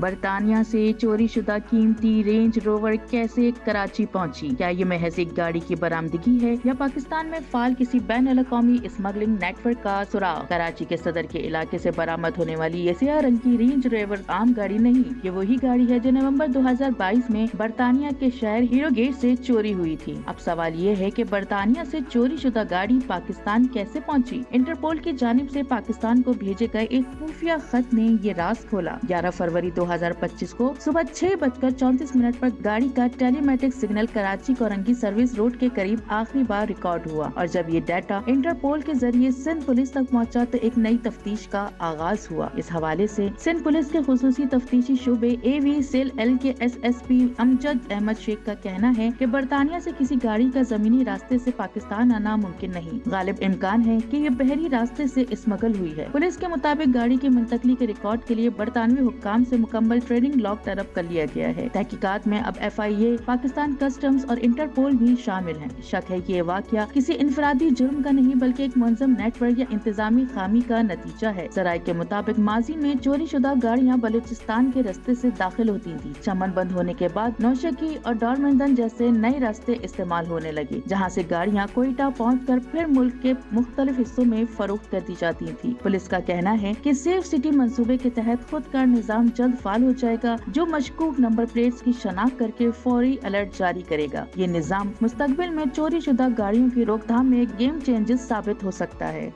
برطانیہ سے چوری شدہ قیمتی رینج روور کیسے کراچی پہنچی؟ کیا یہ محض ایک گاڑی کی برآمدگی ہے یا پاکستان میں فعال کسی بین الاقوامی اسمگلنگ نیٹ ورک کا سراغ؟ کراچی کے صدر کے علاقے سے برآمد ہونے والی یہ سیاہ رنگ کی رینج روور عام گاڑی نہیں، یہ وہی گاڑی ہے جو نومبر 2022 میں برطانیہ کے شہر ہیرو گیٹ سے چوری ہوئی تھی۔ اب سوال یہ ہے کہ برطانیہ سے چوری شدہ گاڑی پاکستان کیسے پہنچی؟ انٹرپول کی جانب سے پاکستان کو بھیجے گئے ایک خفیہ خط نے یہ راز کھولا۔ 11 فروری 2025 کو صبح 6:34 پر گاڑی کا telemetric signal Karachi Korangi service road کے قریب آخری بار ریکارڈ ہوا، اور جب یہ ڈیٹا انٹرپول کے ذریعے سندھ پولیس تک پہنچا تو ایک نئی تفتیش کا آغاز ہوا۔ اس حوالے سے سندھ پولیس کے خصوصی تفتیشی شعبے AV سیل L کے SSP امجد احمد شیخ کا کہنا ہے کہ برطانیہ سے کسی گاڑی کا زمینی راستے سے پاکستان آنا ممکن نہیں، غالب امکان ہے کہ یہ بحری راستے سے اسمگل ہوئی ہے۔ پولیس کے مطابق گاڑی کی منتقلی کے ریکارڈ کے لیے برطانوی حکام سے مکمل ٹریڈنگ لاگ طلب کر لیا گیا ہے۔ تحقیقات میں اب FIA، پاکستان کسٹمز اور انٹرپول بھی شامل ہیں۔ شک ہے کہ یہ واقعہ کسی انفرادی جرم کا نہیں بلکہ ایک منظم نیٹ ورک یا انتظامی خامی کا نتیجہ ہے۔ ذرائع کے مطابق ماضی میں چوری شدہ گاڑیاں بلوچستان کے راستے سے داخل ہوتی تھیں۔ چمن بند ہونے کے بعد نوشکی اور ڈارمندن جیسے نئے راستے استعمال ہونے لگے، جہاں سے گاڑیاں کوئٹہ پہنچ کر پھر ملک کے مختلف حصوں میں فروخت کر دی جاتی تھی۔ پولیس کا کہنا ہے کہ سیف سٹی منصوبے کے تحت خود کار نظام جلد فعال ہو جائے گا، جو مشکوک نمبر پلیٹس کی شناخت کر کے فوری الرٹ جاری کرے گا۔ یہ نظام مستقبل میں چوری شدہ گاڑیوں کی روک تھام میں گیم چینجر ثابت ہو سکتا ہے۔